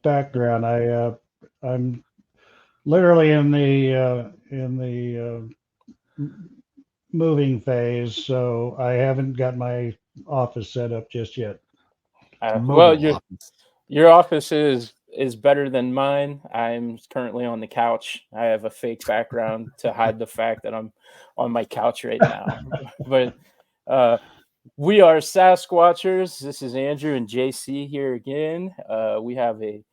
background. I'm literally in the moving phase, so I haven't got my office set up just yet. Well, Mobile office. your office is better than mine. I'm currently on the couch. I have a fake background to hide the fact that I'm on my couch right now. But uh, we are Sasquatchers. This is Andrew and JC here again. We have a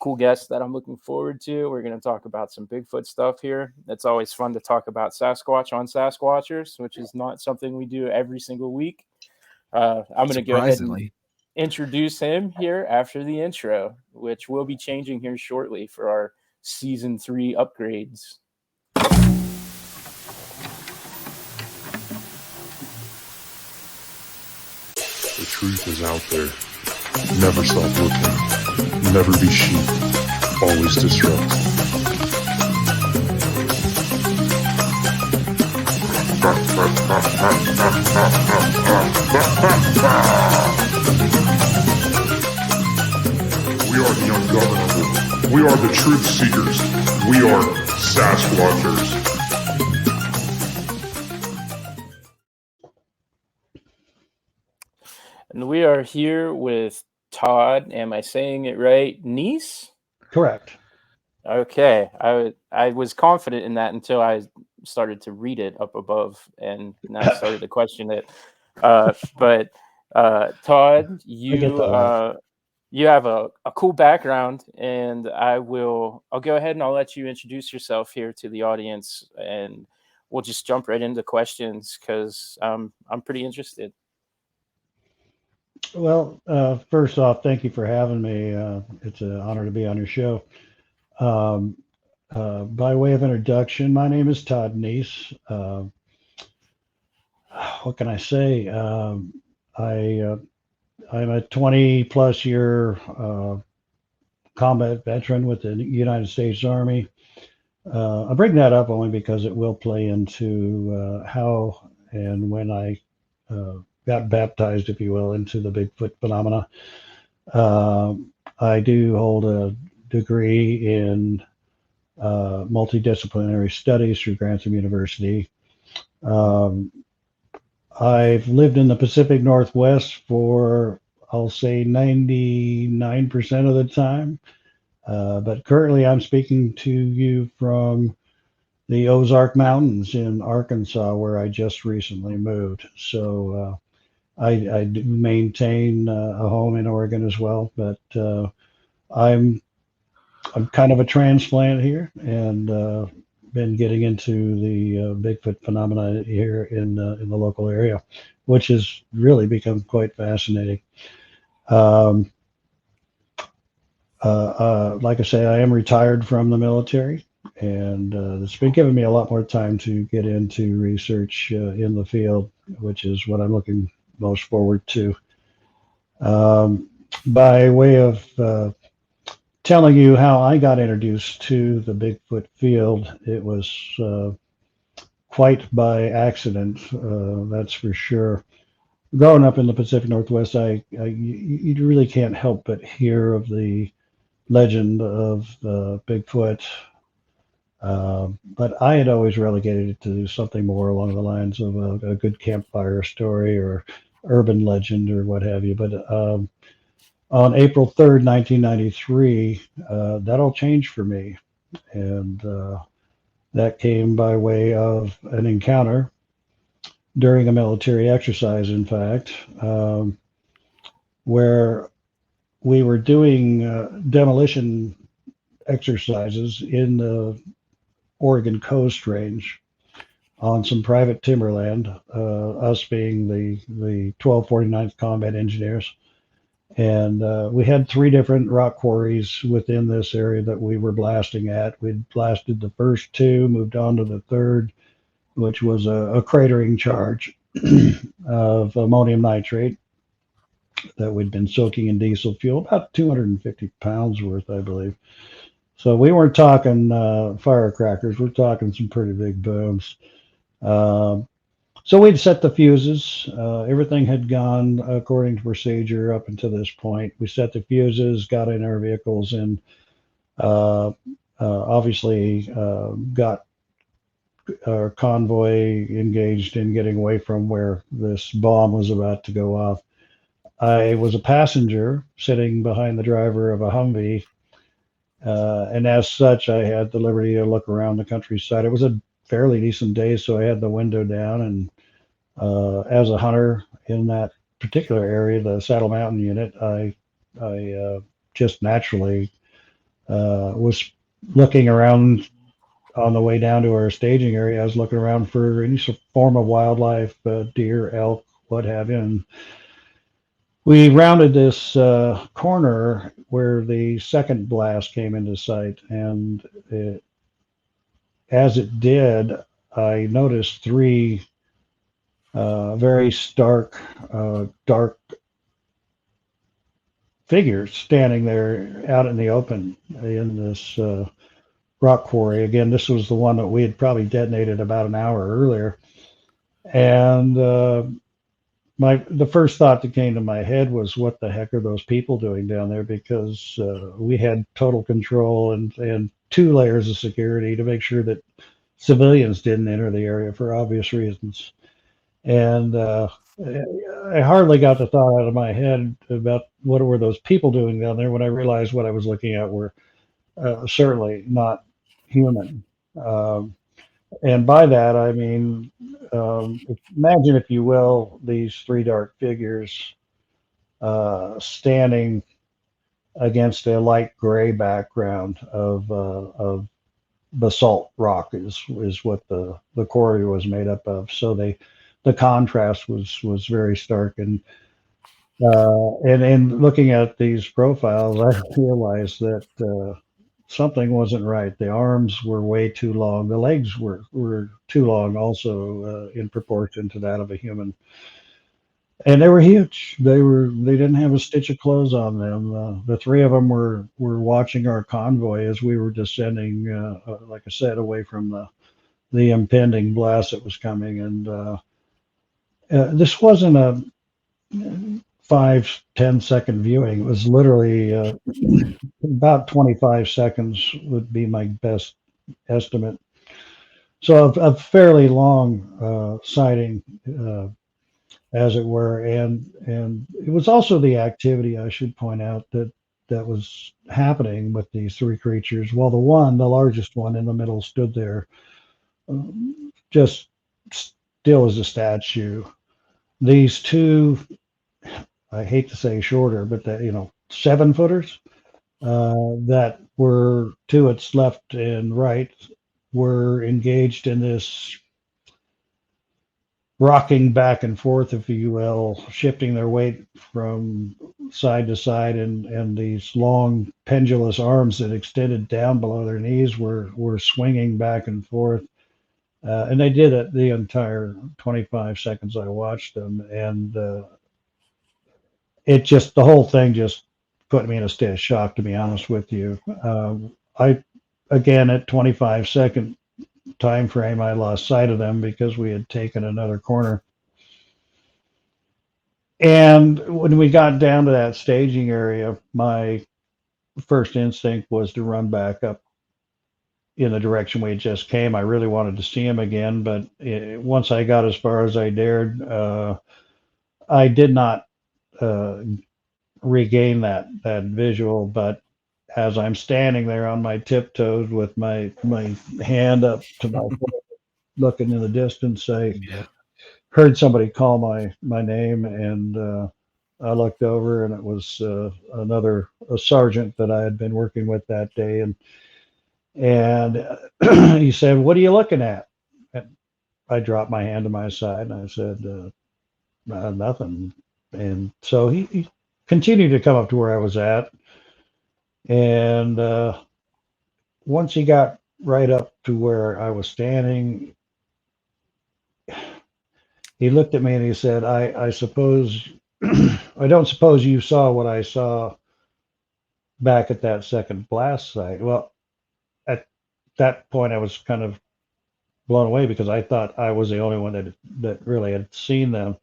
cool guest that I'm looking forward to. We're going to talk about some Bigfoot stuff here. It's always fun to talk about Sasquatch on Sasquatchers, which is not something we do every single week. I'm going to go ahead and Surprisingly. introduce him here after the intro, which will be changing here shortly for our season 3 upgrades. The truth is out there. Never stop looking. Never be sheep. Always disrupt. We are the ungovernable. We are the truth seekers. We are Sasquatchers. And we are here with Todd. Am I saying it right? Neiss? Correct. Okay. I was confident in that until I started to read it up above, and now I started to question it. But Todd, I get that. you have a cool background, and I'll go ahead and I'll let you introduce yourself here to the audience, and we'll just jump right into questions because I'm pretty interested. Well, first off, thank you for having me. It's an honor to be on your show. Um, by way of introduction, my name is Todd Neiss. What can I say? I I'm a 20 plus year combat veteran with the United States Army. I bring that up only because it will play into how and when I got baptized, if you will, into the Bigfoot phenomena. I do hold a degree in multidisciplinary studies through Grantham University. Um, I've lived in the Pacific Northwest for, I'll say, 99% of the time. But currently, I'm speaking to you from the Ozark Mountains in Arkansas, where I just recently moved. So I do maintain a home in Oregon as well, but I'm I'm kind of a transplant here, and been getting into the Bigfoot phenomena here in the local area, which has really become quite fascinating. Um, like I say, I am retired from the military, and it's been giving me a lot more time to get into research in the field, which is what I'm looking most forward to. Um, by way of telling you how I got introduced to the Bigfoot field, it was quite by accident, that's for sure. Growing up in the Pacific Northwest, you really can't help but hear of the legend of Bigfoot. But I had always relegated it to something more along the lines of a good campfire story or urban legend or what have you. But on April 3rd, 1993, that all changed for me. And that came by way of an encounter during a military exercise, in fact, where we were doing demolition exercises in the Oregon Coast Range on some private timberland, us being the 1249th Combat Engineers. And we had three different rock quarries within this area that we were blasting at. We'd blasted the first two, moved on to the third, which was a cratering charge of ammonium nitrate that we'd been soaking in diesel fuel, about 250 pounds worth, I believe. So we weren't talking firecrackers. We're talking some pretty big booms. Um So we'd set the fuses. Everything had gone according to procedure up until this point. We set the fuses, got in our vehicles, and obviously got our convoy engaged in getting away from where this bomb was about to go off. I was a passenger sitting behind the driver of a Humvee, and as such, I had the liberty to look around the countryside. It was a fairly decent day, so I had the window down, and as a hunter in that particular area, the Saddle Mountain unit, I just naturally was looking around on the way down to our staging area. I was looking around for any form of wildlife, deer, elk, what have you. And we rounded this corner where the second blast came into sight. And as it did, I noticed three very stark, dark figures standing there out in the open in this rock quarry. Again, this was the one that we had probably detonated about an hour earlier. And the first thought that came to my head was, what the heck are those people doing down there? Because we had total control and 2 layers of security to make sure that civilians didn't enter the area for obvious reasons. And I hardly got the thought out of my head about what were those people doing down there when I realized what I was looking at were certainly not human. And by that, I mean, imagine, if you will, these 3 dark figures standing against a light gray background of basalt rock is what the quarry was made up of. So the contrast was very stark. And in looking at these profiles, I realized that something wasn't right. The arms were way too long. The legs were too long, also in proportion to that of a human. And they were huge. They didn't have a stitch of clothes on them. The 3 of them were watching our convoy as we were descending, like I said, away from the impending blast that was coming. And this wasn't a 5-10 second viewing. It was literally about 25 seconds would be my best estimate. So a fairly long sighting, as it were. And it was also the activity, I should point out, that was happening with these 3 creatures. While the largest one in the middle, stood there just still as a statue. These 2, I hate to say shorter, but 7-footers that were to its left and right were engaged in this rocking back and forth, if you will, shifting their weight from side to side, and these long pendulous arms that extended down below their knees were swinging back and forth. And they did it the entire 25 seconds I watched them. And the whole thing just put me in a state of shock, to be honest with you. Again, at 25-second time frame, I lost sight of them because we had taken another corner. And when we got down to that staging area, my first instinct was to run back up in the direction we just came. I really wanted to see him again, but once I got as far as I dared, I did not regain that visual. But as I'm standing there on my tiptoes with my hand up to my foot, looking in the distance, I heard somebody call my name, and I looked over, and it was a sergeant that I had been working with that day, and he said, "What are you looking at?" And I dropped my hand to my side, and I said, "Nothing." And so he continued to come up to where I was at, and once he got right up to where I was standing, he looked at me and he said, I suppose, I don't suppose you saw what I saw back at that second blast site. Well, at that point, I was kind of blown away because I thought I was the only one that really had seen them.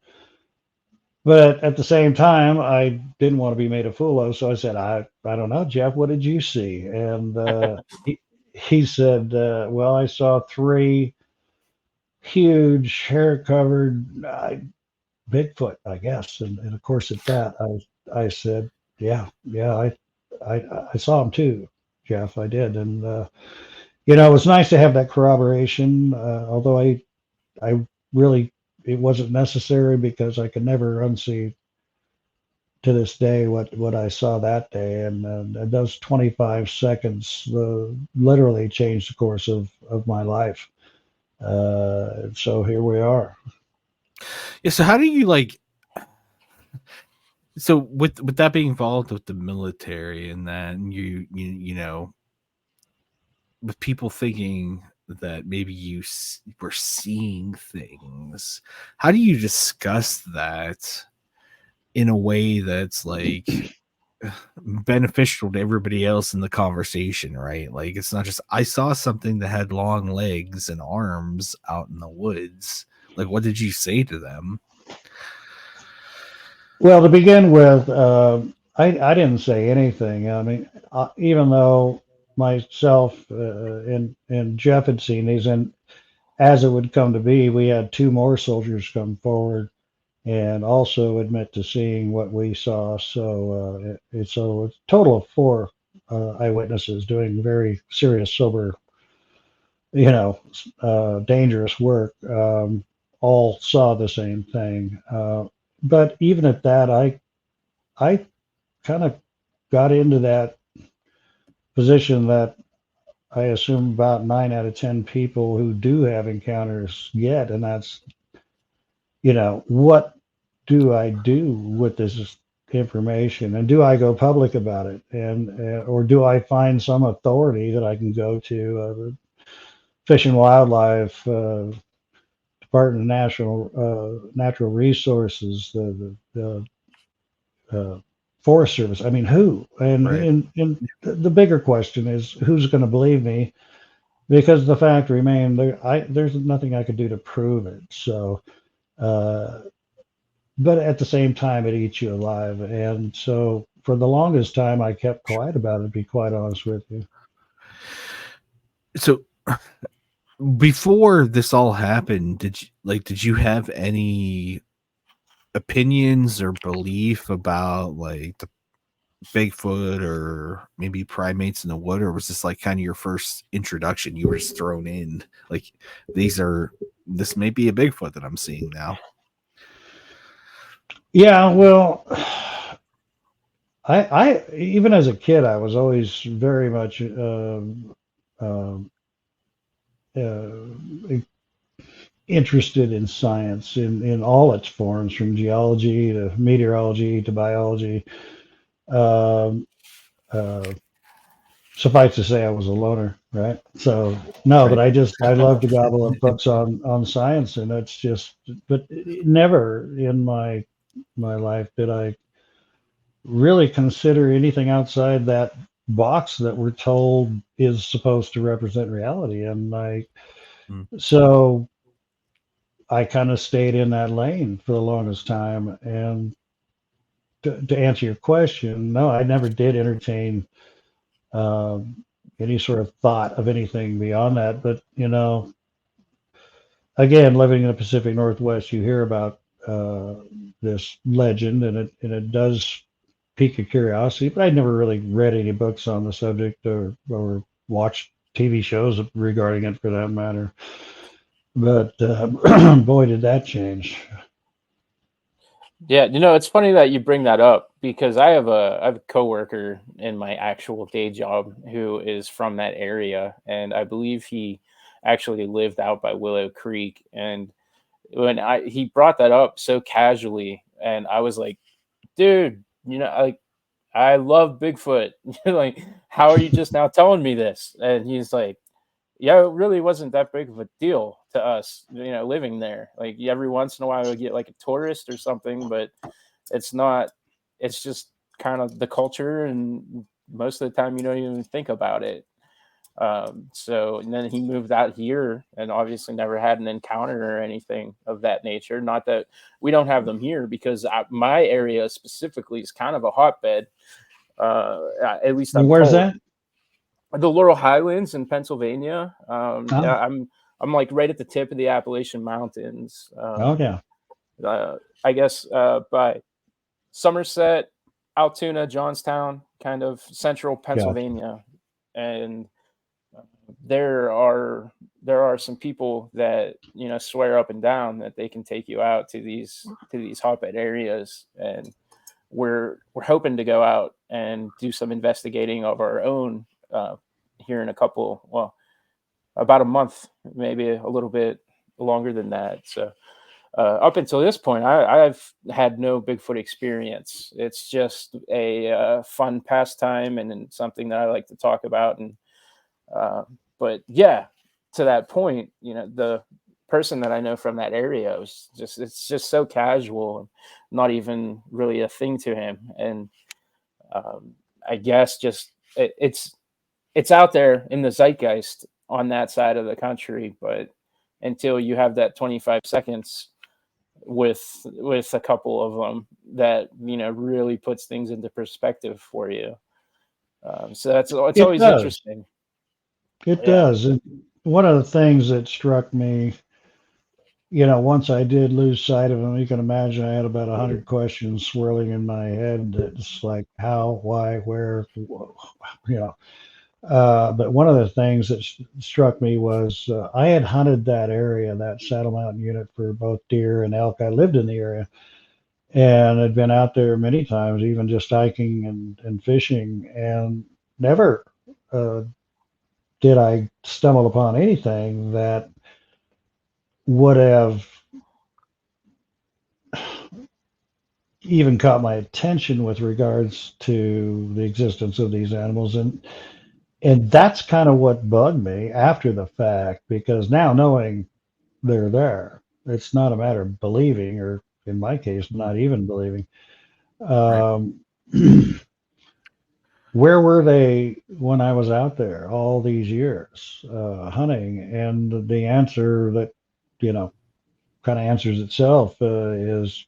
But at the same time, I didn't want to be made a fool of, so I said, I don't know, Jeff, what did you see? And he said, well, I saw three huge hair covered Bigfoot, I guess. And of course, at that, I said, yeah, I saw him too, Jeff. I did. And, it was nice to have that corroboration, although I really, it wasn't necessary because I could never unsee to this day what I saw that day. And those 25 seconds literally changed the course of my life. So here we are. Yeah. So how do you like? So with that being involved with the military and then you know, with people thinking that maybe you were seeing things, how do you discuss that in a way that's like beneficial to everybody else in the conversation, right? Like it's not just I saw something that had long legs and arms out in the woods. Like what did you say to them? Well, to begin with, I didn't say anything. I mean, even though myself and Jeff had seen these, and as it would come to be, we had two more soldiers come forward and also admit to seeing what we saw. So it's a total of four eyewitnesses doing very serious, sober, dangerous work. All saw the same thing. But even at that, I kind of got into that position that I assume about 9 out of 10 people who do have encounters get, and that's, what do I do with this information, and do I go public about it, and or do I find some authority that I can go to, the Fish and Wildlife Department of Natural Resources, the Forest Service. I mean, who? And, Right. and the bigger question is who's going to believe me? Because the fact remains, there's nothing I could do to prove it. So, but at the same time, it eats you alive. And so, for the longest time, I kept quiet about it. To be quite honest with you. So before this all happened, did you have any opinions or belief about like the Bigfoot or maybe primates in the wood, or was this like kind of your first introduction? You were just thrown in like this may be a Bigfoot that I'm seeing now. Yeah, well, I even as a kid, I was always very much interested in science in all its forms, from geology to meteorology to biology. Um, uh, Suffice to say, I was a loner, right? So no, but Right. I love to gobble up books on science, and it's just, but never in my life did I really consider anything outside that box that we're told is supposed to represent reality, and so I kind of stayed in that lane for the longest time. And to answer your question, no, I never did entertain any sort of thought of anything beyond that. But again, living in the Pacific Northwest, you hear about this legend, and it does pique a curiosity. But I never really read any books on the subject or watched TV shows regarding it, for that matter. But boy, did that change. Yeah, it's funny that you bring that up because I have a coworker in my actual day job who is from that area, and I believe he actually lived out by Willow Creek. And when he brought that up so casually, and I was like, dude, like I love Bigfoot. Like, how are you just now telling me this? And he's like, yeah, it really wasn't that big of a deal to us, living there. Like every once in a while we get like a tourist or something, but it's not, it's just kind of the culture. And most of the time you don't even think about it. So and then he moved out here and obviously never had an encounter or anything of that nature. Not that we don't have them here, because my area specifically is kind of a hotbed. At least I'm Where's told. that? The Laurel Highlands in Pennsylvania. Oh. I'm like right at the tip of the Appalachian Mountains. Oh yeah. I guess by Somerset, Altoona, Johnstown, kind of central Pennsylvania, and there are some people that swear up and down that they can take you out to these hotbed areas, and we're hoping to go out and do some investigating of our own here in about a month, maybe a little bit longer than that. So up until this point, I've had no Bigfoot experience. It's just a fun pastime and something that I like to talk about. And but yeah, to that point, the person that I know from that area it's just so casual and not even really a thing to him. And I guess just it's out there in the zeitgeist on that side of the country, but until you have that 25 seconds with a couple of them that really puts things into perspective for you. So it's always interesting. It does. And one of the things that struck me, once I did lose sight of him, you can imagine I had about 100 questions swirling in my head. It's like how, why, where, but one of the things that struck me was I had hunted that area, that Saddle Mountain unit, for both deer and elk. I lived in the area and had been out there many times, even just hiking and fishing, and never did I stumble upon anything that would have even caught my attention with regards to the existence of these animals. And that's kind of what bugged me after the fact, because now knowing they're there, it's not a matter of believing, or in my case, not even believing. Where were they when I was out there all these years hunting? And the answer that, kind of answers itself is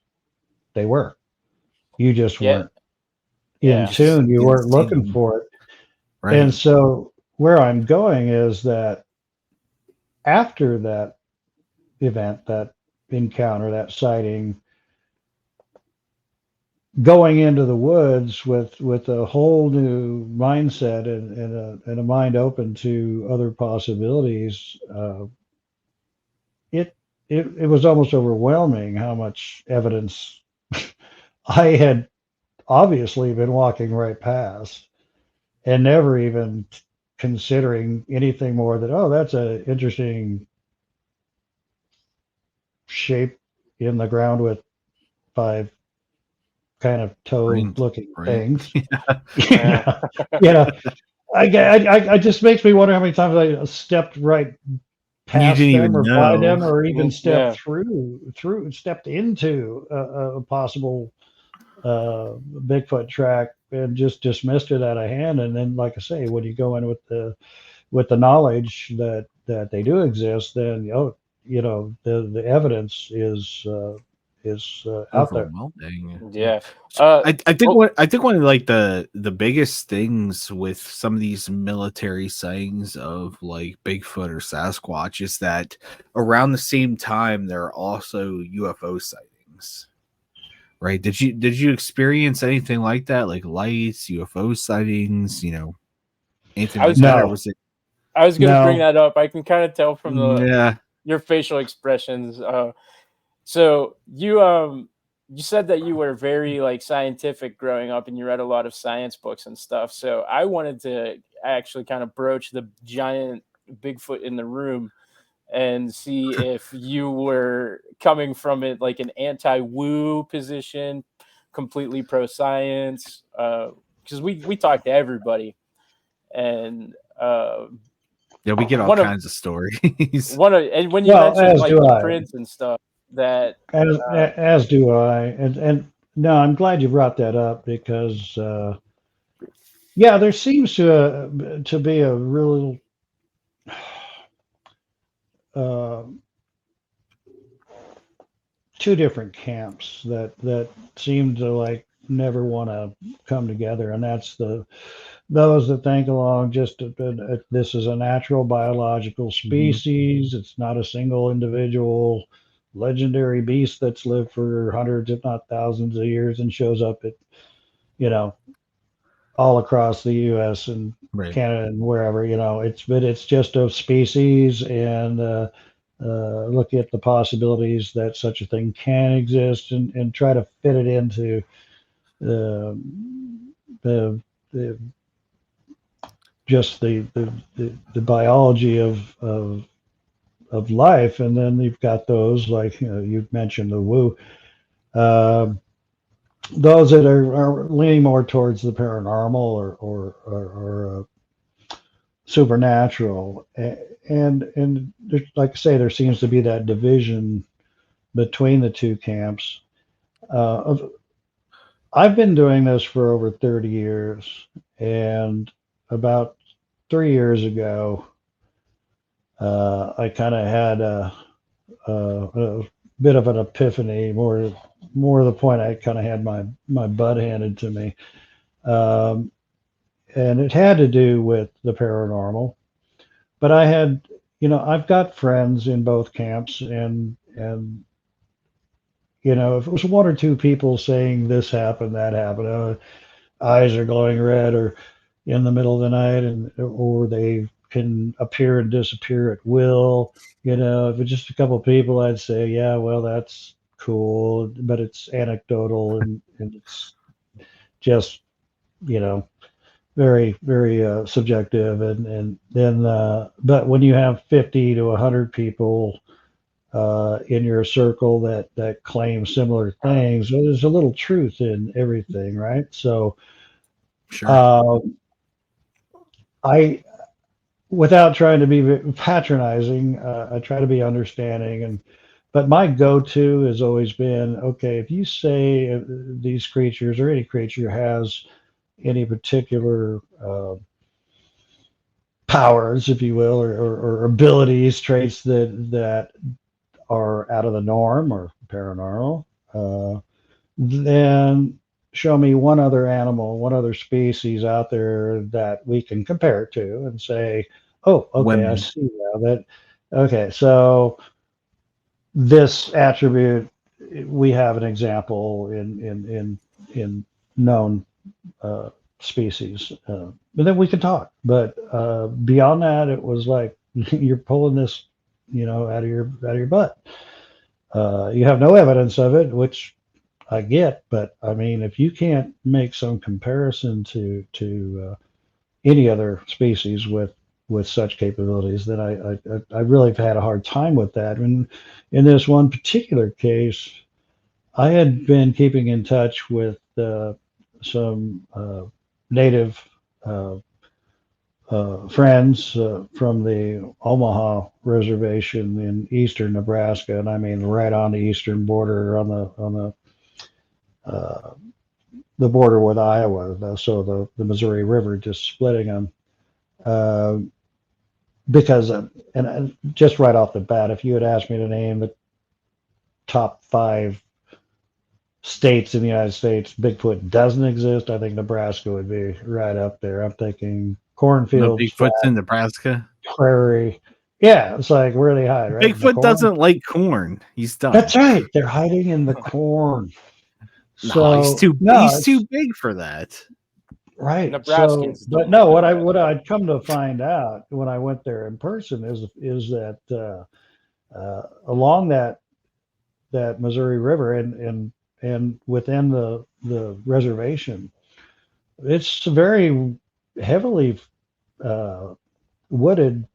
they were. You just weren't in tune. You weren't looking for it. Right. And so where I'm going is that after that event, that encounter, that sighting, going into the woods with a whole new mindset and a mind open to other possibilities, it was almost overwhelming how much evidence I had obviously been walking right past and never even considering anything more than, oh, that's an interesting shape in the ground with 5 kind of toe-looking things. I just makes me wonder how many times I stepped right past them or by them, or even stepped stepped into a possible Bigfoot track and just dismissed it out of hand. And then, like I say, when you go in with the knowledge that they do exist, then the evidence is out there. Yeah. I think one of like the biggest things with some of these military sightings of like Bigfoot or Sasquatch is that around the same time there are also UFO sightings. Right? Did you experience anything like that, like lights, UFO sightings, anything like that? Or was it? I was going to bring that up. I can kind of tell from your facial expressions. So you said that you were very like scientific growing up and you read a lot of science books and stuff. So I wanted to actually kind of broach the giant Bigfoot in the room and see if you were coming from it like an anti-woo position, completely pro-science, because we talk to everybody, and we get all kinds of stories. And when you mentioned like the prints and stuff, that as do I, and no, I'm glad you brought that up, because there seems to be a real uh, two different camps that seem to like never want to come together, and that's those that think along just this is a natural biological species. It's not a single individual legendary beast that's lived for hundreds, if not thousands of years and shows up at, you know, all across the US and Right. Canada and wherever, it's just a species, and look at the possibilities that such a thing can exist, and try to fit it into uh, the, the just the biology of life. And then you've got those like, you mentioned the woo, uh, those that are leaning more towards the paranormal or supernatural. And like I say, there seems to be that division between the two camps. I've been doing this for over 30 years, and about 3 years ago, I kind of had a bit of an epiphany. More to the point, I kind of had my butt handed to me, and it had to do with the paranormal. But I had, I've got friends in both camps, and if it was one or two people saying this happened, that happened, eyes are glowing red, or in the middle of the night, or they can appear and disappear at will. If it's just a couple of people, I'd say, yeah, well, that's cool, but it's anecdotal, and it's just, very, very subjective. And then, but when you have 50 to 100 people in your circle that claim similar things, well, there's a little truth in everything, right? So, Sure. I, without trying to be patronizing, I try to be understanding, but my go-to has always been, okay, if you say these creatures or any creature has any particular powers, if you will, or abilities, traits that are out of the norm or paranormal, then show me one other animal, one other species out there that we can compare it to and say, oh, okay, I Women. see now that. Okay, so this attribute, we have an example in known species, but then we can talk. But beyond that, it was like you're pulling this, out of your butt. You have no evidence of it, which I get, but I mean, if you can't make some comparison to any other species with such capabilities, then I really have had a hard time with that. And in this one particular case, I had been keeping in touch with some native friends from the Omaha reservation in eastern Nebraska, and I mean right on the eastern border, on the border with Iowa, so the Missouri River just splitting them. Because and just right off the bat, if you had asked me to name the top 5 states in the United States Bigfoot doesn't exist, I think Nebraska would be right up there. I'm thinking No cornfields, Bigfoot's in Nebraska. prairie. Yeah, it's like where they hide, right? In the Bigfoot corn? doesn't like corn. He's done. That's right. They're hiding in the corn. No, So he's too big for that. right. Nebraskans So, but don't no, do what that. I'd come to find out when I went there in person is that along that Missouri River, and within the reservation, it's a very heavily wooded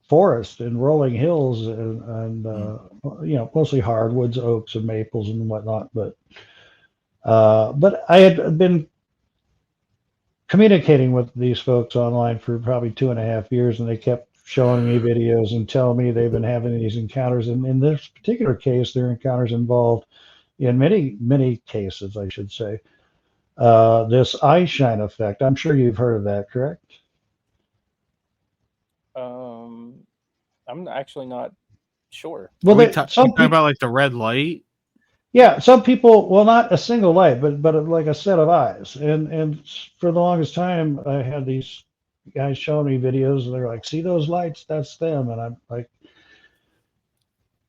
forest and rolling hills, and mostly hardwoods, oaks and maples and whatnot. But I had been communicating with these folks online for probably 2.5 years, and they kept showing me videos and telling me they've been having these encounters. And in this particular case, their encounters involved, in many cases, I should say, this eye shine effect. I'm sure you've heard of that, correct? Um, I'm actually not sure. Well, we they, talking some people, about like the red light. yeah, some people, well, not a single light, but like a set of eyes. And for the longest time, I had these guys showing me videos, and they're like, "See those lights? That's them." And I'm like,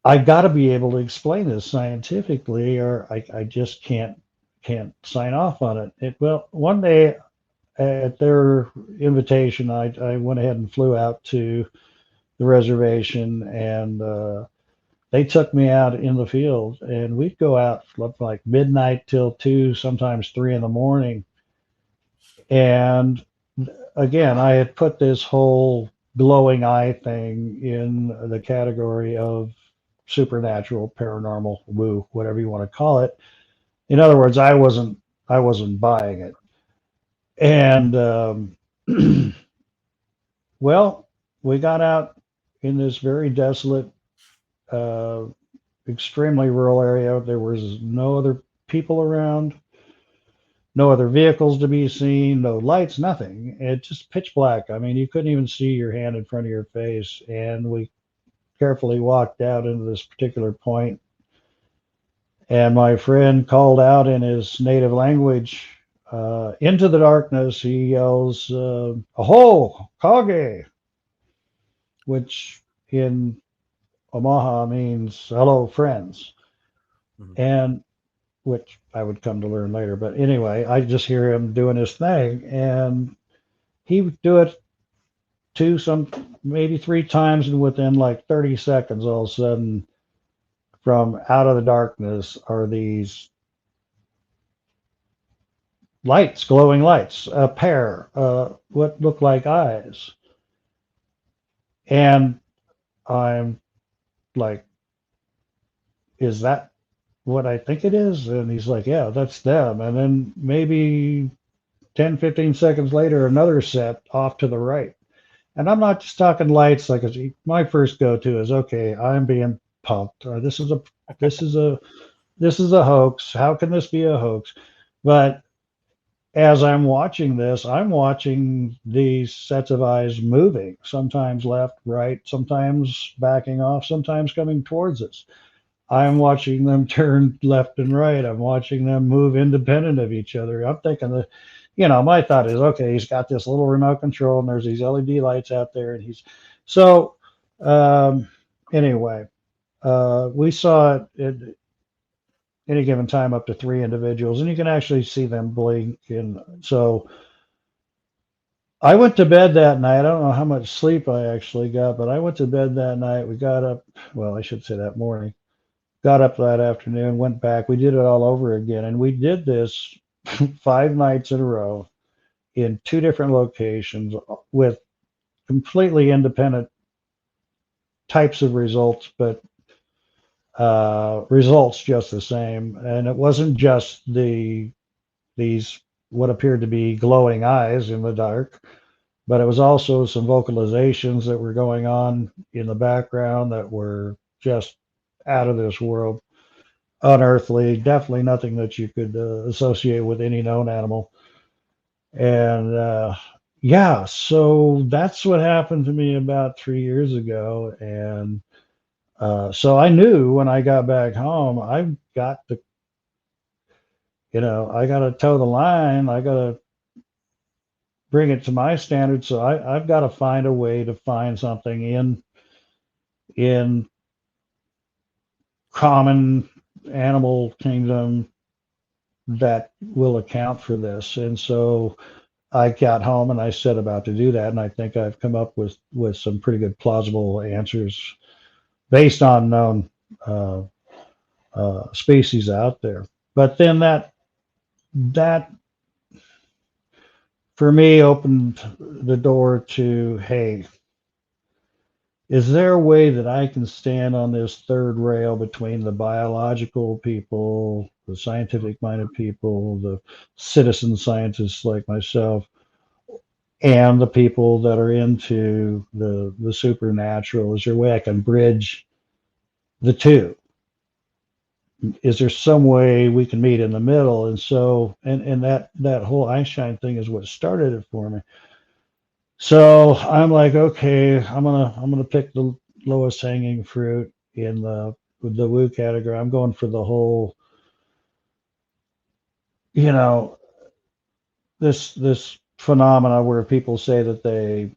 I got to be able to explain this scientifically, or I just can't sign off on it. Well, one day at their invitation, I went ahead and flew out to the reservation, and they took me out in the field, and we'd go out from like midnight till 2, sometimes 3 in the morning. And again, I had put this whole glowing eye thing in the category of supernatural, paranormal, woo, whatever you want to call it. In other words, I wasn't buying it. And well, we got out in this very desolate, uh, extremely rural area. There was no other people around, no other vehicles to be seen, no lights, nothing. It just pitch black. I mean, you couldn't even see your hand in front of your face. And we carefully walked out into this particular point, and my friend called out in his native language. Into the darkness, he yells, "Aho, Kage," which in Omaha means hello, friends. Mhm. And which I would come to learn later. But anyway, I just hear him doing his thing, and he would do it maybe 3 times, and within like 30 seconds, all of a sudden, from out of the darkness are these lights, glowing lights, a pair, what look like eyes. And I'm like, is that what I think it is? And he's like, yeah, that's them. And then maybe 10, 15 seconds later, another set off to the right. And I'm not just talking lights. Like, my first go-to is, okay, I'm being punked. This is a hoax. How can this be a hoax? But as I'm watching this, I'm watching these sets of eyes moving, sometimes left, right, sometimes backing off, sometimes coming towards us. I'm watching them turn left and right. I'm watching them move independent of each other. I'm thinking that, my thought is, okay, he's got this little remote control, and there's these LED lights out there, and so, anyway, we saw it at any given time up to 3 individuals, and you can actually see them blink. And so I went to bed that night. I don't know how much sleep I actually got, but I went to bed that night. We got up, well, I should say that morning. Got up that afternoon, went back. We did it all over again. And we did this 5 nights in a row in 2 different locations with completely independent types of results, but results just the same. And it wasn't just these what appeared to be glowing eyes in the dark, but it was also some vocalizations that were going on in the background that were just out of this world. Unearthly, definitely nothing that you could associate with any known animal. And yeah, so that's what happened to me about 3 years ago. And so I knew when I got back home, I've got to, I got to toe the line. I got to bring it to my standards. So I've got to find a way to find something in common animal kingdom that will account for this. And so I got home and I set about to do that. And I think I've come up with some pretty good plausible answers based on known species out there. But then that for me opened the door to, hey, is there a way that I can stand on this third rail between the biological people, the scientific minded people, the citizen scientists like myself, and the people that are into the supernatural? Is there a way I can bridge the two? Is there some way we can meet in the middle? And so, and that whole Einstein thing is what started it for me. So I'm like, okay, I'm gonna pick the lowest hanging fruit in the woo category. I'm going for the whole, you know, this phenomena where people say that they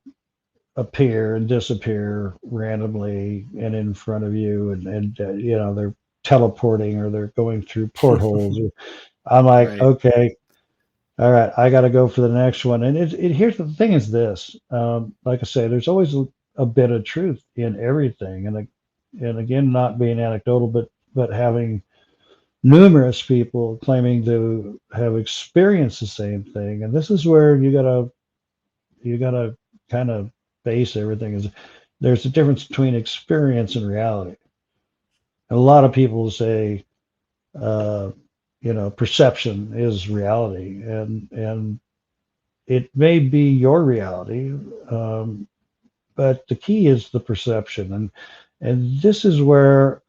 appear and disappear randomly and in front of you, and you know, they're teleporting or they're going through portholes. I'm like, Right. okay, all right, I got to go for the next one. And here's the thing: is this, like I say, there's always a bit of truth in everything, and again, not being anecdotal, but having numerous people claiming to have experienced the same thing. And this is where you gotta kind of base everything. Is there's a difference between experience and reality. And a lot of people say, uh, perception is reality, and it may be your reality, but the key is the perception, and this is where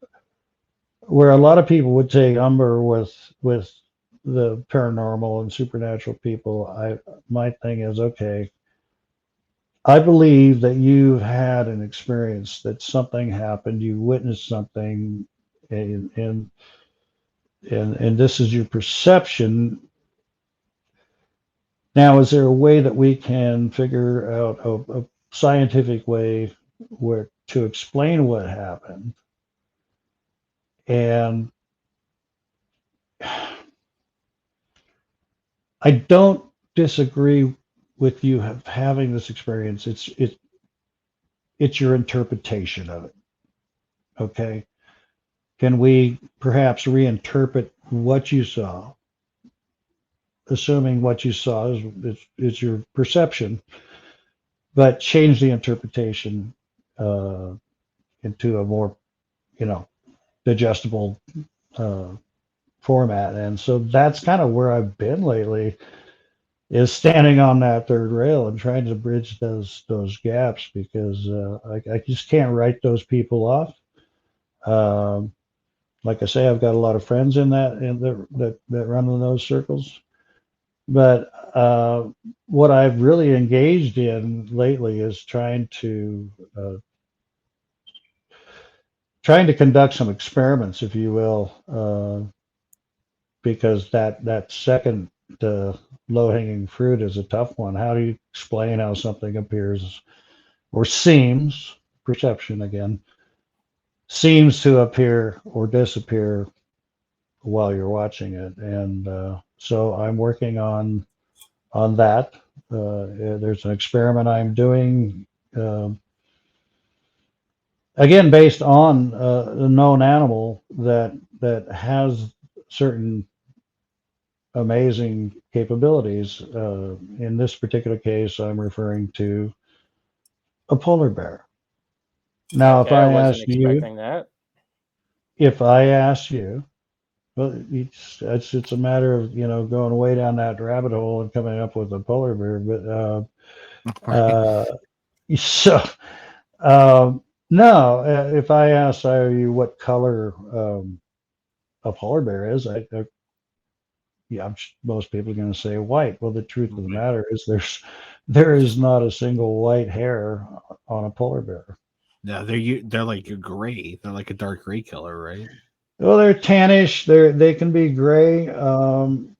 a lot of people would take umber with the paranormal and supernatural people. My thing is, okay, I believe that you've had an experience, that something happened, you witnessed something, and and this is your perception. Now, is there a way that we can figure out a scientific way where to explain what happened? And I don't disagree with you having this experience. It's your interpretation of it. Okay. Can we perhaps reinterpret what you saw, assuming what you saw is your perception, but change the interpretation into a more, digestible format? And so that's kind of where I've been lately, is standing on that third rail and trying to bridge those gaps, because I just can't write those people off. Um, like I say, I've got a lot of friends that run in those circles. But what I've really engaged in lately is trying to conduct some experiments, if you will, because that second low hanging fruit is a tough one. How do you explain how something appears or seems, perception again, seems to appear or disappear while you're watching it? And so I'm working on that. There's an experiment I'm doing, again, based on a known animal that has certain amazing capabilities. In this particular case, I'm referring to a polar bear. Now, Okay, I wasn't expecting that. if I ask you, well, it's a matter of going way down that rabbit hole and coming up with a polar bear. But so no, if I ask you what color a polar bear is, yeah, most people are going to say white. Well, the truth of the matter is there is not a single white hair on a polar bear. No, they're like a gray. They're like a dark gray color, right? Well, they're tannish. They can be gray,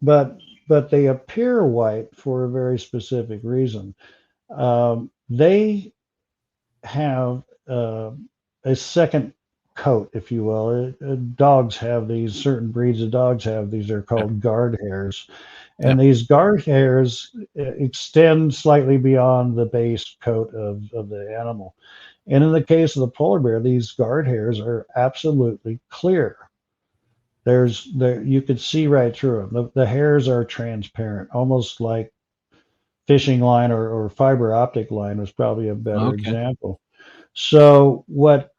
but they appear white for a very specific reason. They have a second coat, if you will. Dogs have these, certain breeds of dogs have these. They're called guard hairs, and these guard hairs extend slightly beyond the base coat of the animal. And in the case of the polar bear, these guard hairs are absolutely clear. You could see right through them. The hairs are transparent, almost like fishing line or fiber optic line was probably a better example. So what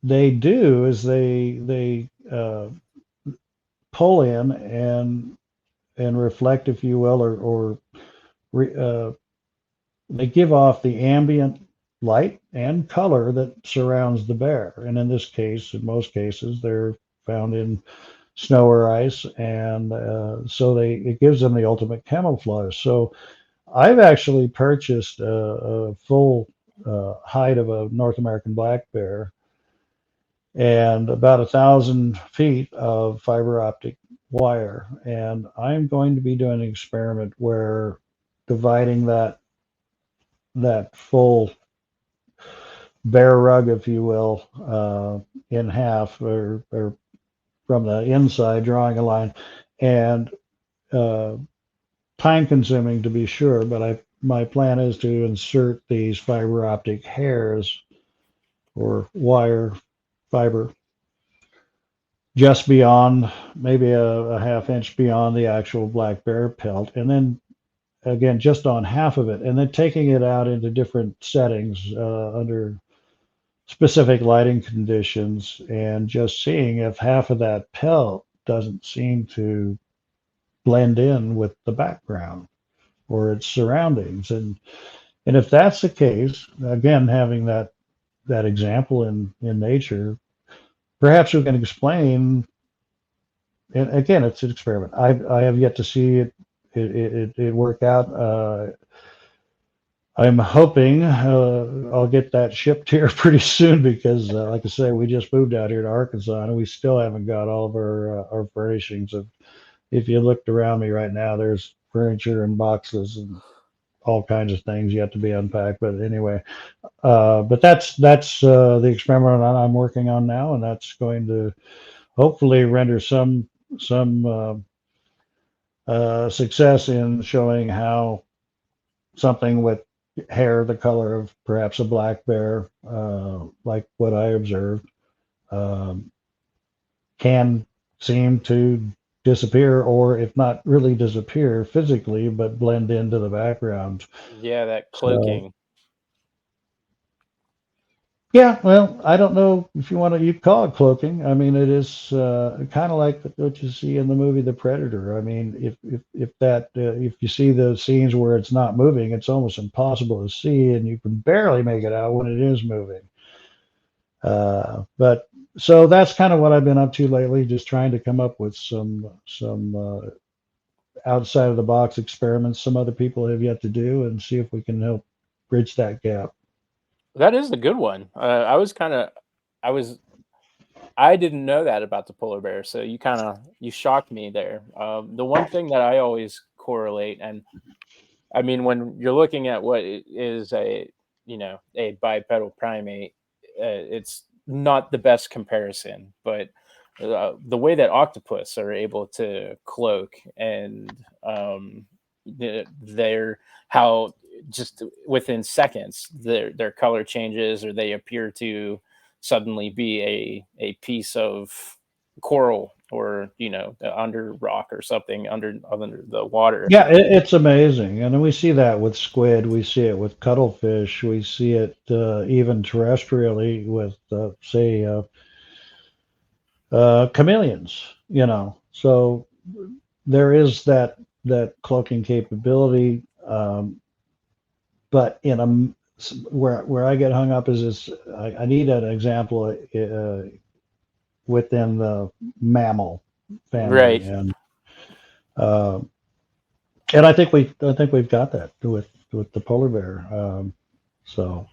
they do is they pull in and reflect, if you will, or they give off the ambient light and color that surrounds the bear. And in this case, in most cases, they're found in snow or ice, and so it gives them the ultimate camouflage. So I've actually purchased a full height of a North American black bear and about 1,000 feet of fiber optic wire. And I'm going to be doing an experiment where dividing that full bear rug, if you will, in half, or from the inside, drawing a line, and time consuming to be sure, but my plan is to insert these fiber optic hairs or wire fiber just beyond, maybe a half inch beyond the actual black bear pelt, and then again just on half of it, and then taking it out into different settings under specific lighting conditions, and just seeing if half of that pelt doesn't seem to blend in with the background or its surroundings. And if that's the case, again, having that example in nature, perhaps we can explain. And again, it's an experiment. I have yet to see it work out. I'm hoping I'll get that shipped here pretty soon because, like I say, we just moved out here to Arkansas and we still haven't got all of our furnishings. If you looked around me right now, there's furniture and boxes and all kinds of things yet to be unpacked. But anyway, but that's the experiment I'm working on now, and that's going to hopefully render some success in showing how something with hair the color of perhaps a black bear, like what I observed, can seem to disappear, or if not really disappear physically, but blend into the background. Yeah, that cloaking. Yeah, well, I don't know if you call it cloaking. I mean, it is kind of like what you see in the movie The Predator. I mean, if you see the scenes where it's not moving, it's almost impossible to see, and you can barely make it out when it is moving. But so that's kind of what I've been up to lately, just trying to come up with some outside of the box experiments some other people have yet to do, and see if we can help bridge that gap. That is a good one. I didn't know that about the polar bear, so you shocked me there. The one thing that I always correlate, and I mean, when you're looking at what is a bipedal primate, it's not the best comparison, but the way that octopus are able to cloak, and they're how just within seconds their color changes, or they appear to suddenly be a piece of coral, or under rock or something under the water. Yeah, it's amazing, and we see that with squid. We see it with cuttlefish. We see it even terrestrially with, say, chameleons. So there is that cloaking capability, but where I get hung up is this. I need an example within the mammal family, Right. And I think we've got that with the polar bear. So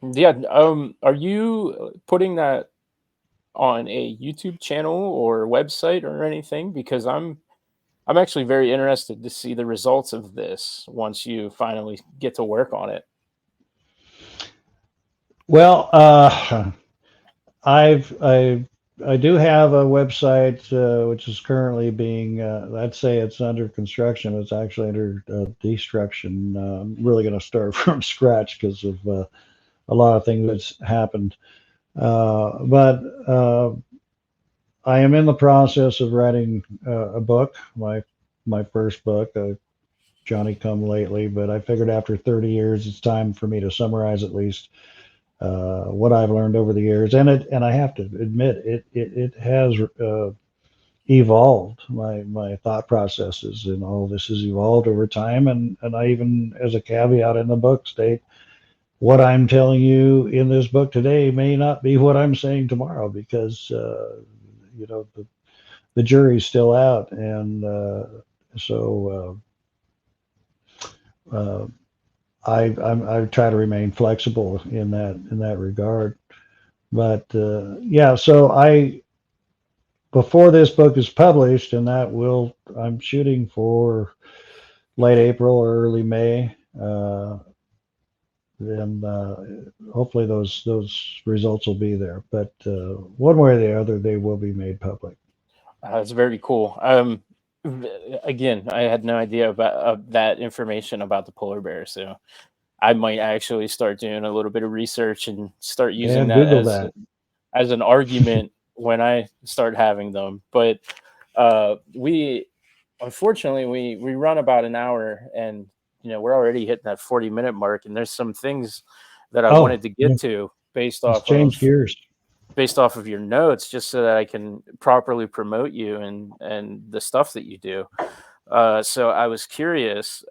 Yeah. Are you putting that on a YouTube channel or website or anything? Because I'm actually very interested to see the results of this once you finally get to work on it. well, I do have a website which is currently being, I'd say it's under construction. It's actually under destruction. I'm really going to start from scratch because of a lot of things that's happened. But I am in the process of writing a book, my first book, Johnny Come Lately. But I figured after 30 years, it's time for me to summarize at least what I've learned over the years, and I have to admit it has evolved. My thought processes and all this has evolved over time, and I even, as a caveat in the book, state what I'm telling you in this book today may not be what I'm saying tomorrow, because the jury's still out, and so I try to remain flexible in that regard. But yeah, so before this book is published, and I'm shooting for late April or early May. Then hopefully those results will be there. But one way or the other, they will be made public. That's very cool. Again, I had no idea about that information about the polar bear, so I might actually start doing a little bit of research and start using And that Google that. as an argument when I start having them. But we unfortunately we run about an hour, and we're already hitting that 40-minute mark, and there's some things that I wanted to get to based Let's off change gears. your notes, just so that I can properly promote you and the stuff that you do. So I was curious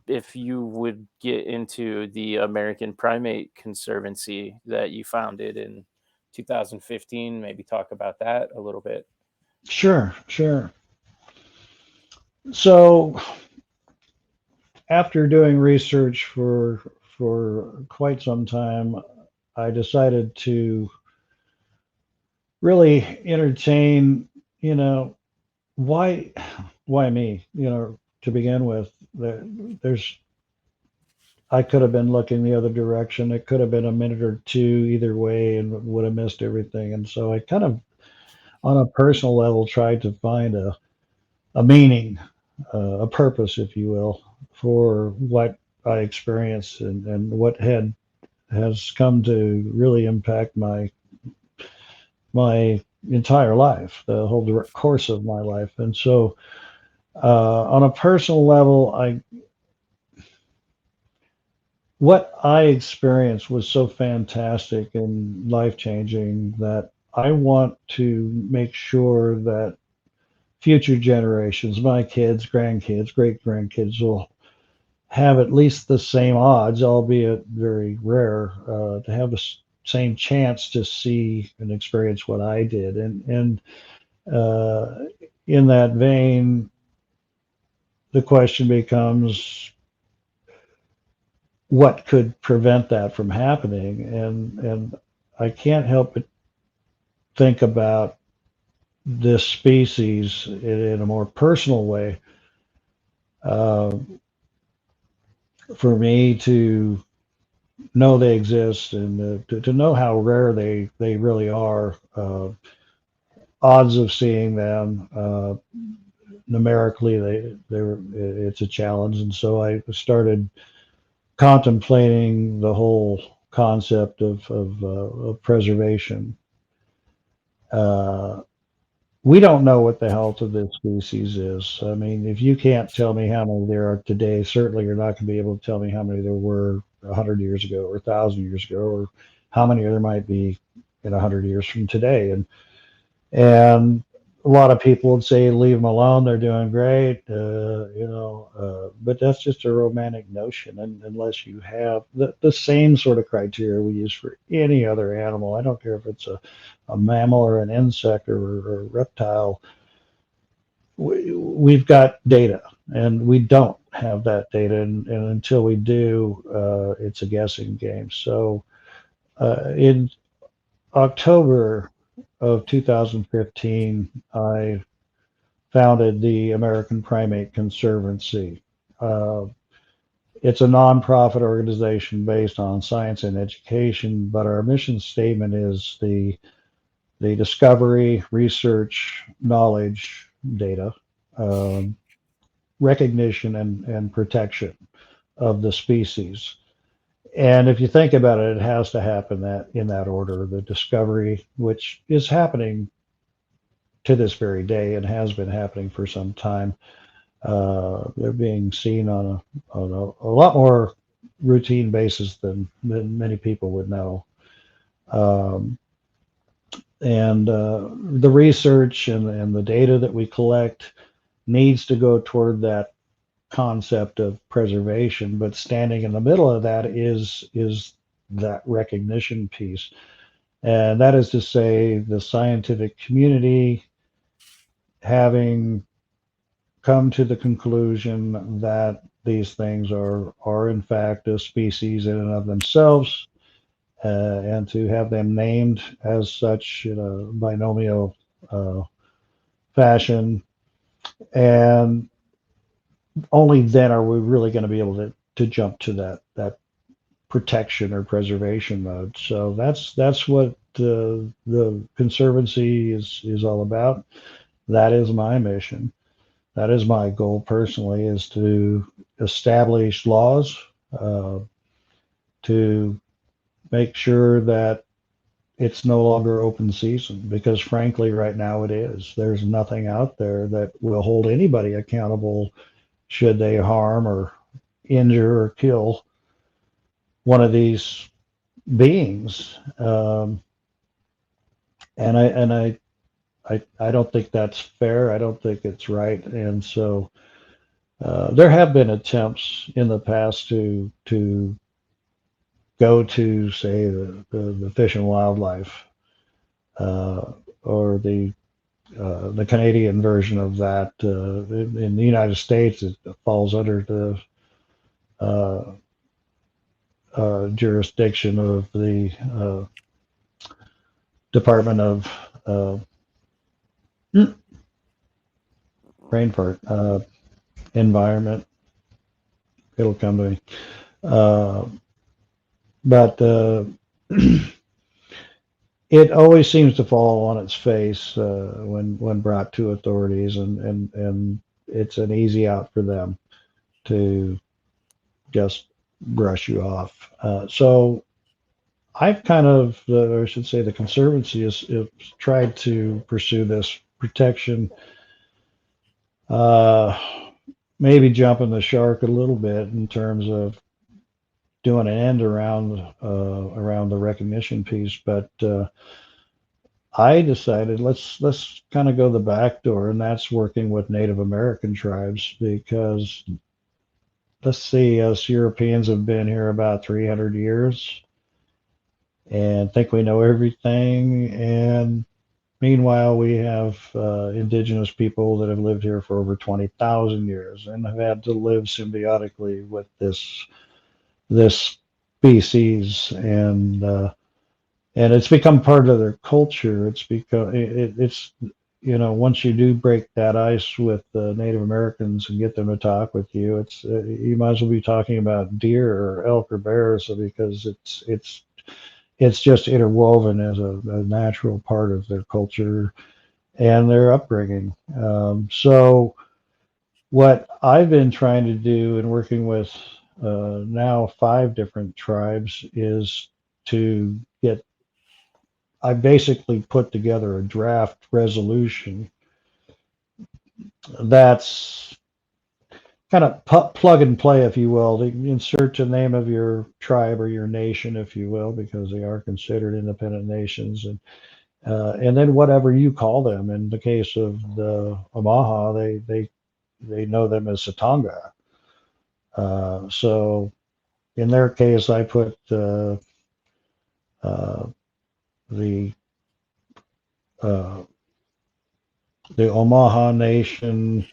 if you would get into the American Primate Conservancy that you founded in 2015. Maybe talk about that a little bit. Sure. So after doing research for quite some time, I decided to really entertain, why me, to begin with. I could have been looking the other direction. It could have been a minute or two either way and would have missed everything. And so I kind of, on a personal level, tried to find a meaning, a purpose, if you will, for what I experienced and what has come to really impact my entire life, the whole direct course of my life. And so, on a personal level, what I experienced was so fantastic and life changing that I want to make sure that future generations, my kids, grandkids, great grandkids, will have at least the same odds, albeit very rare, to have the same chance to see and experience what I did. And in that vein, the question becomes, what could prevent that from happening? And I can't help but think about this species in a more personal way. For me to know they exist and to know how rare they really are, odds of seeing them, numerically, it's a challenge. And so I started contemplating the whole concept of preservation. We don't know what the health of this species is. I mean, if you can't tell me how many there are today, certainly you're not going to be able to tell me how many there were 100 years ago or 1,000 years ago, or how many there might be in 100 years from today. And a lot of people would say, leave them alone, they're doing great, but that's just a romantic notion. And unless you have the same sort of criteria we use for any other animal, I don't care if it's a mammal or an insect or a reptile, we've got data, and we don't have that data. And until we do, it's a guessing game. So in October of 2015, I founded the American Primate Conservancy. It's a nonprofit organization based on science and education, but our mission statement is the discovery, research, knowledge, data, recognition, and protection of the species. And if you think about it, it has to happen in that order. The discovery, which is happening to this very day and has been happening for some time, they're being seen on a lot more routine basis than many people would know. And the research and the data that we collect needs to go toward that concept of preservation, but standing in the middle of that is that recognition piece. And that is to say, the scientific community having come to the conclusion that these things are in fact a species in and of themselves, and to have them named as such in a binomial fashion, and only then are we really going to be able to jump to that protection or preservation mode. So that's what the Conservancy is all about. That is my mission. That is my goal personally, is to establish laws, uh, to make sure that it's no longer open season, because frankly right now it is. There's nothing out there that will hold anybody accountable should they harm or injure or kill one of these beings. And I don't think that's fair. I don't think it's right. And so there have been attempts in the past to go to, say, the Fish and Wildlife, or the Canadian version of that. In the United States, it falls under the jurisdiction of the Department of brain part, environment. It'll come to me. But it always seems to fall on its face when brought to authorities, and it's an easy out for them to just brush you off. So I've kind of, or I should say, the Conservancy has tried to pursue this protection, maybe jumping the shark a little bit in terms of doing an end around the recognition piece, but I decided let's kind of go the back door, and that's working with Native American tribes, because let's see, us Europeans have been here about 300 years and think we know everything, and meanwhile we have indigenous people that have lived here for over 20,000 years and have had to live symbiotically with this species, and it's become part of their culture. It's become it's once you do break that ice with Native Americans and get them to talk with you, it's you might as well be talking about deer or elk or bears, because it's just interwoven as a natural part of their culture and their upbringing. So what I've been trying to do in working with now 5 different tribes is to get, I basically put together a draft resolution that's kind of plug and play, if you will. Insert the name of your tribe or your nation, if you will, because they are considered independent nations, and then whatever you call them. In the case of the Omaha, they know them as Satonga. So in their case, I put the Omaha Nation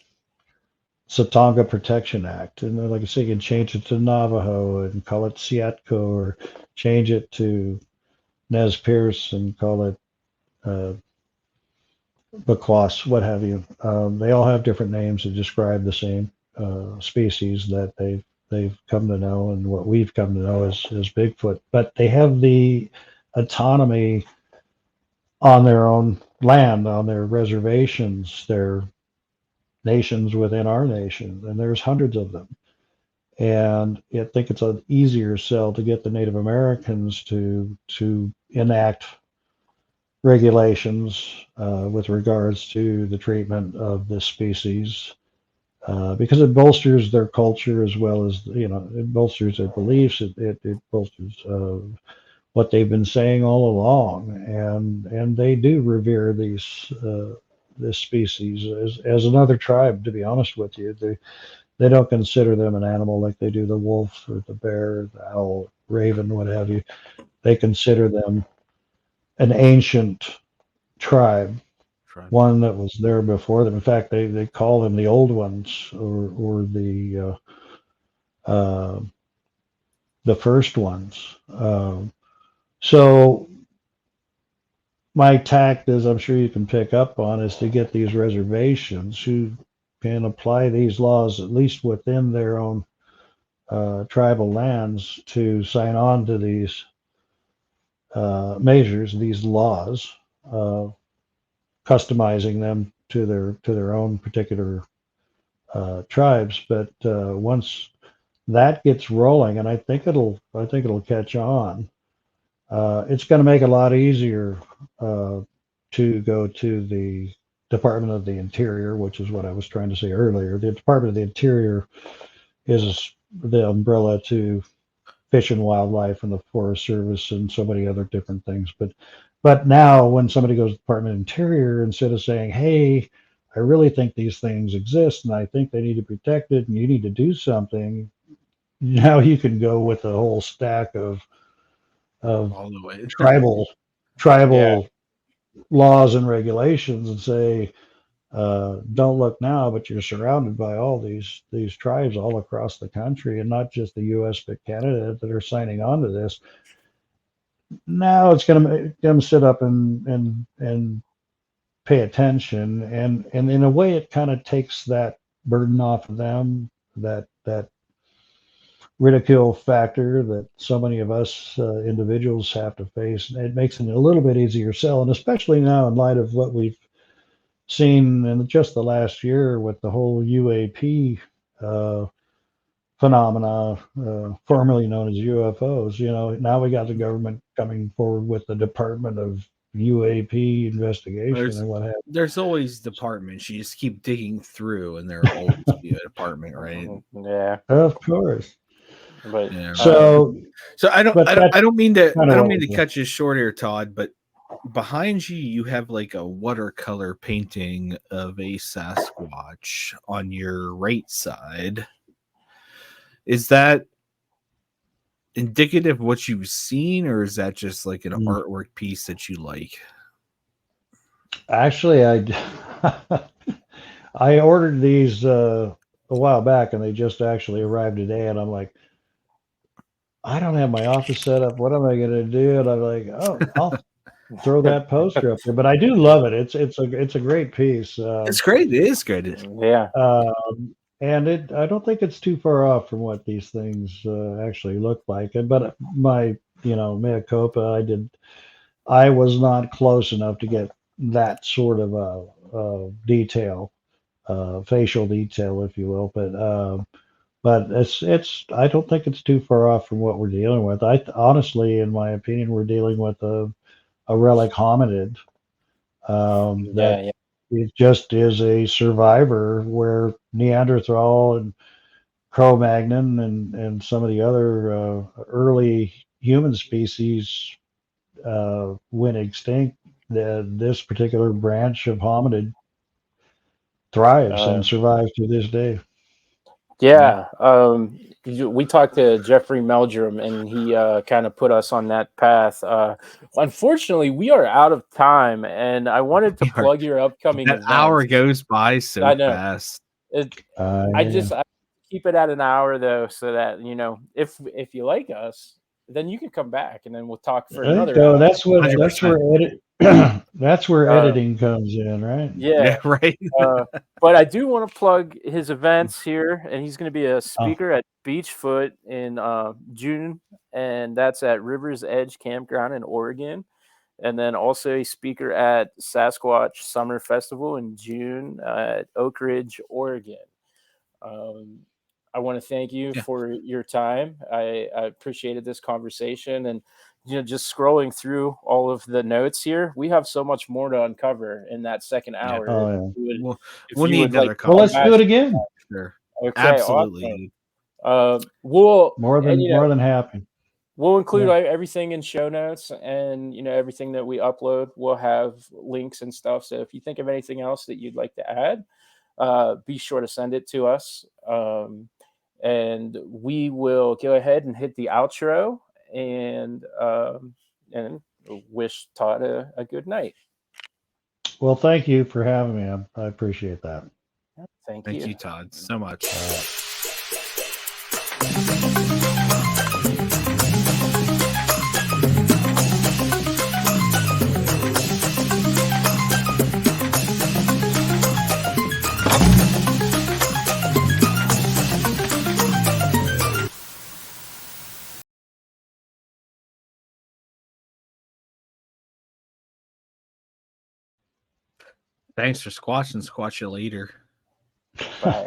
Satonga Protection Act, and then, like I say, you can change it to Navajo and call it Siatko, or change it to Nez Perce and call it Bakwas, what have you. They all have different names to describe the same species that they've come to know, and what we've come to know as Bigfoot. But they have the autonomy on their own land, on their reservations, their nations within our nation, and there's hundreds of them. And I think it's an easier sell to get the Native Americans to enact regulations with regards to the treatment of this species, because it bolsters their culture, as well as it bolsters their beliefs. It bolsters what they've been saying all along, and they do revere this species as another tribe. To be honest with you, they don't consider them an animal like they do the wolf or the bear, the owl, raven, what have you. They consider them an ancient tribe, one that was there before them. In fact, they call them the old ones, or the uh, the first ones. So my tact, as I'm sure you can pick up on, is to get these reservations who can apply these laws, at least within their own tribal lands, to sign on to these measures, these laws, customizing them to their own particular tribes. But once that gets rolling, and I think it'll catch on. It's going to make it a lot easier to go to the Department of the Interior, which is what I was trying to say earlier. The Department of the Interior is the umbrella to Fish and Wildlife and the Forest Service and so many other different things. But now when somebody goes to the Department of Interior, instead of saying, hey, I really think these things exist and I think they need to be protected and you need to do something, now you can go with a whole stack of all the way. tribal laws and regulations and say, don't look now, but you're surrounded by all these tribes all across the country, and not just the U.S. but Canada, that are signing on to this. Now it's going to make them sit up and pay attention, and in a way, it kind of takes that burden off of them, that ridicule factor that so many of us individuals have to face. It makes it a little bit easier sell, and especially now in light of what we've seen in just the last year with the whole UAP phenomena, formerly known as UFOs. Now we got the government coming forward with the Department of UAP investigation and what have you. There's always departments. You just keep digging through, and there'll always be a department, right? Yeah, of course. but Yeah. So I don't mean to what cut you short here, Todd, but behind you have like a watercolor painting of a Sasquatch on your right side. Is that indicative of what you've seen, or is that just like an artwork piece that you like? Actually, I ordered these a while back, and they just actually arrived today, and I'm like, I don't have my office set up. What am I going to do? And I'm like, oh, I'll throw that poster up there. But I do love it. It's a great piece. It's great. It is great. yeah, and I don't think it's too far off from what these things actually look like. But my mea culpa, I was not close enough to get that sort of detail, facial detail, if you will. But it's I don't think it's too far off from what we're dealing with. I honestly, in my opinion, we're dealing with a relic hominid that it just is a survivor, where Neanderthal and Cro-Magnon and some of the other early human species went extinct. This particular branch of hominid thrives and survives to this day. Yeah. We talked to Jeffrey Meldrum, and he kind of put us on that path. Unfortunately, we are out of time, and I wanted to plug your upcoming that event. Hour goes by so fast. I keep it at an hour though, so that if you like us, then you can come back, and then we'll talk for another hour. That's where editing comes in, right? Yeah, right. But I do want to plug his events here, and he's going to be a speaker at Beachfoot in June, and that's at River's Edge Campground in Oregon, and then also a speaker at Sasquatch Summer Festival in June at Oak Ridge, Oregon. I want to thank you for your time. I appreciated this conversation, and just scrolling through all of the notes here, we have so much more to uncover in that second hour. We'll need another call. Well, let's do it again. Sure. Okay, absolutely. Awesome. We'll more than happy. We'll include everything in show notes, and everything that we upload. We'll have links and stuff. So if you think of anything else that you'd like to add, be sure to send it to us. And we will go ahead and hit the outro and wish Todd a good night. Well, thank you for having me. I appreciate that. Thank you, Todd, so much. Thanks for squatching. Squatch you later. Bye.